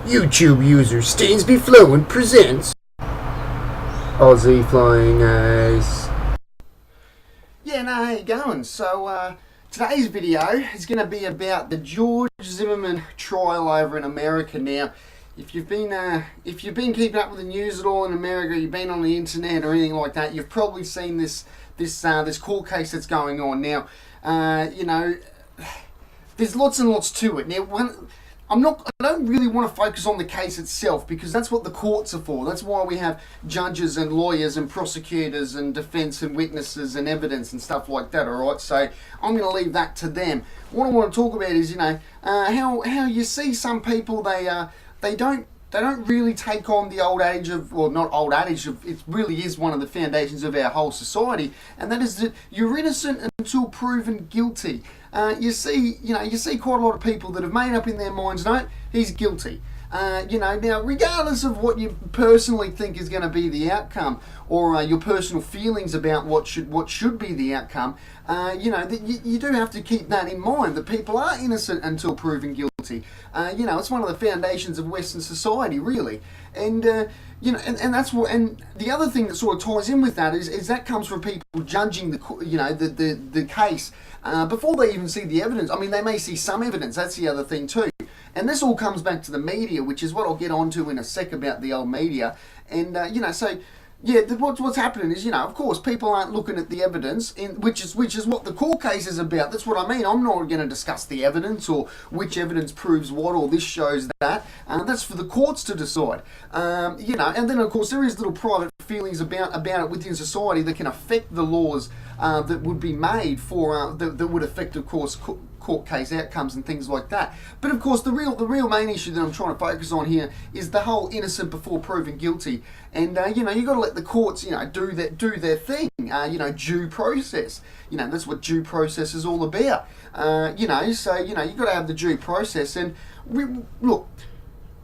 YouTube user Stainsby Fluent presents Aussie Flying Ace. Yeah, no, how you going? So, today's video is going to be about the George Zimmerman trial over in America. Now, if you've been keeping up with the news at all in America, you've been on the internet or anything like that, you've probably seen this court case that's going on. Now, there's lots and lots to it. Now, I don't really want to focus on the case itself because that's what the courts are for. That's why we have judges and lawyers and prosecutors and defense and witnesses and evidence and stuff like that, all right? So I'm going to leave that to them. What I want to talk about is, how you see some people, they don't really take on the old adage of, well, not old adage of, it really is one of the foundations of our whole society, and that is that you're innocent until proven guilty. You see quite a lot of people that have made up in their minds, no, he's guilty. Now, regardless of what you personally think is going to be the outcome, or your personal feelings about what should be the outcome, you do have to keep that in mind, that people are innocent until proven guilty. It's one of the foundations of Western society, really. And that's what. And the other thing that sort of ties in with that is that comes from people judging the case before they even see the evidence. I mean, they may see some evidence. That's the other thing too. And this all comes back to the media, which is what I'll get onto in a sec about the old media. And what's happening is, of course, people aren't looking at the evidence, which is what the court case is about. That's what I mean. I'm not going to discuss the evidence or which evidence proves what or this shows that. That's for the courts to decide. And then of course there is little private feelings about it within society that can affect the laws that would be made for that would affect, of course, court case outcomes and things like that. But of course, the real main issue that I'm trying to focus on here is the whole innocent before proven guilty. And you got to let the courts do their thing. Due process. That's what due process is all about. So you got to have the due process. And look,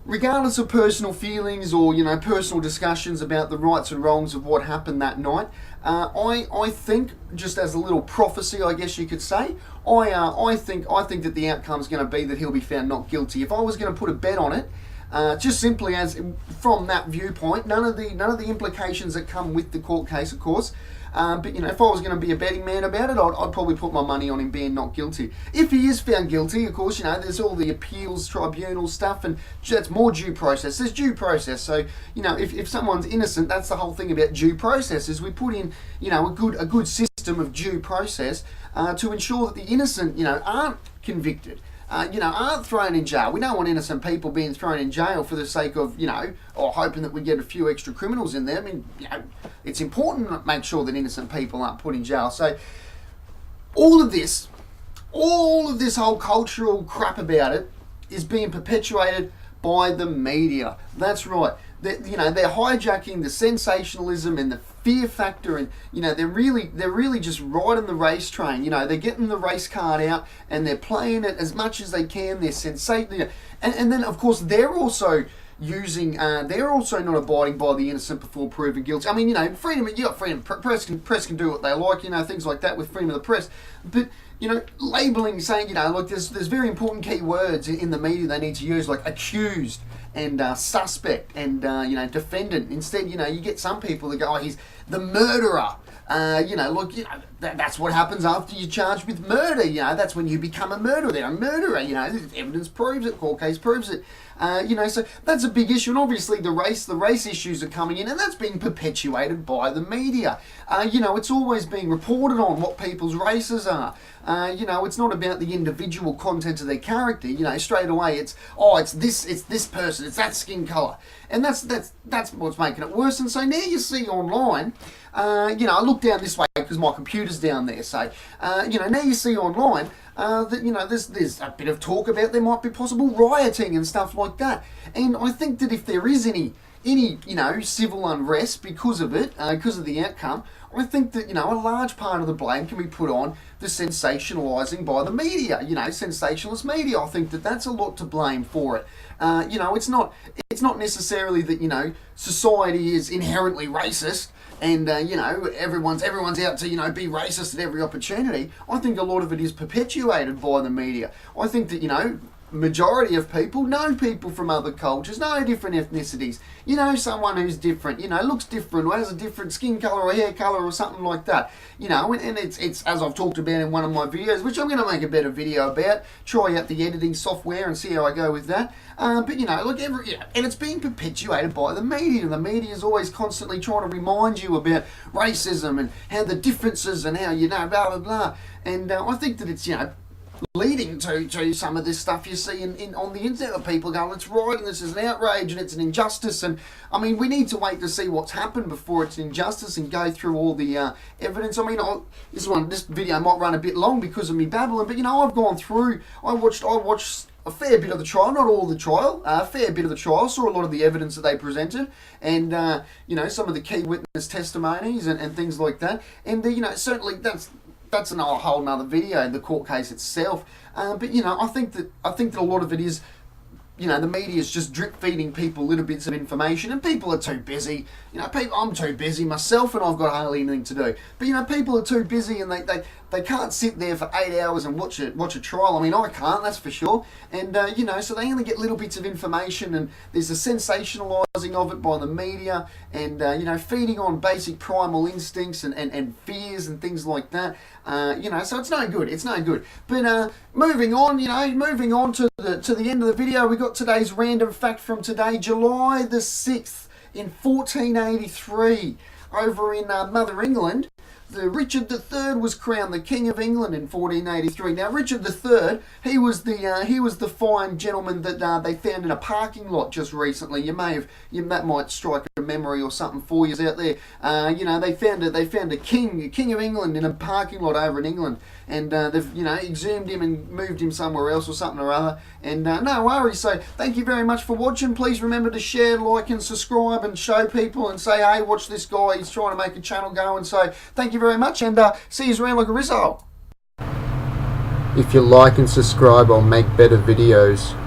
regardless of personal feelings or personal discussions about the rights and wrongs of what happened that night, I think, just as a little prophecy, I guess you could say, I think that the outcome is going to be that he'll be found not guilty. If I was going to put a bet on it, just simply as from that viewpoint, none of the implications that come with the court case, of course. But if I was going to be a betting man about it, I'd probably put my money on him being not guilty. If he is found guilty, of course, there's all the appeals tribunal stuff, and that's more due process. There's due process. So, if someone's innocent, that's the whole thing about due process, is we put in, a good system of due process to ensure that the innocent, aren't convicted. Aren't thrown in jail. We don't want innocent people being thrown in jail for the sake of, or hoping that we get a few extra criminals in there. I mean, it's important to make sure that innocent people aren't put in jail. So all of this whole cultural crap about it is being perpetuated by the media. That's right. They're hijacking the sensationalism and the fear factor, and they're really just riding the race train. They're getting the race card out and they're playing it as much as they can. They're sensational, and then of course they're also using. They're also not abiding by the innocent before proven guilty. I mean, freedom. You got freedom. Press can do what they like. Things like that with freedom of the press, but. Labeling, saying, look, there's very important key words in the media they need to use, like accused and suspect and, defendant. Instead, you get some people that go, oh, he's the murderer. That's what happens after you're charged with murder. That's when you become a murderer. They're a murderer. Evidence proves it. Court case proves it. So that's a big issue. And obviously the race issues are coming in, and that's being perpetuated by the media. It's always being reported on what people's races are. It's not about the individual content of their character. Straight away it's this person, it's that skin color, and that's what's making it worse. And so now you see online, I look down this way because my computer's down there. So now you see online that there's a bit of talk about there might be possible rioting and stuff like that. And I think that if there is any civil unrest because of it, because of the outcome, I think that, a large part of the blame can be put on the sensationalising by the media, sensationalist media. I think that that's a lot to blame for it. It's not necessarily that, society is inherently racist and, everyone's out to, be racist at every opportunity. I think a lot of it is perpetuated by the media. I think that, majority of people know people from other cultures, know different ethnicities. You know, someone who's different, you know, looks different, or has a different skin colour or hair colour or something like that. You know, and it's as I've talked about in one of my videos, which I'm going to make a better video about, try out the editing software and see how I go with that. But, you know, look, and it's being perpetuated by the media. The media is always constantly trying to remind you about racism and how the differences and how, you know, blah, blah, blah. And I think that it's, you know, leading to some of this stuff you see on the internet of people going, it's right and this is an outrage and it's an injustice. And I mean, we need to wait to see what's happened before it's an injustice and go through all the evidence. I mean, this video might run a bit long because of me babbling, but you know, I've gone through, I watched a fair bit of the trial, not all the trial, a fair bit of the trial, saw a lot of the evidence that they presented, and you know, some of the key witness testimonies and things like that. And you know, certainly that's a whole nother video, the court case itself. But you know, I think that a lot of it is, you know, the media is just drip feeding people little bits of information, and people are too busy. You know, I'm too busy myself, and I've got hardly anything to do. But you know, people are too busy, and they can't sit there for 8 hours and watch a trial. I mean, I can't, that's for sure. And you know, so they only get little bits of information, and there's a sensationalising of it by the media, and you know, feeding on basic primal instincts and fears and things like that. You know, so it's no good. It's no good. But moving on, you know, moving on to the end of the video, we got today's random fact from today, July the 6th in 1483, over in Mother England. Richard III was crowned the King of England in 1483. Now, Richard III, he was the fine gentleman that they found in a parking lot just recently. That might strike a memory or something for you out there. You know, they found a king of England in a parking lot over in England, and they've, you know, exhumed him and moved him somewhere else or something or other. And no worries. So thank you very much for watching. Please remember to share, like, and subscribe, and show people and say, hey, watch this guy. He's trying to make a channel going. So thank you very much, and see you around like a rizzo. If you like and subscribe, I'll make better videos.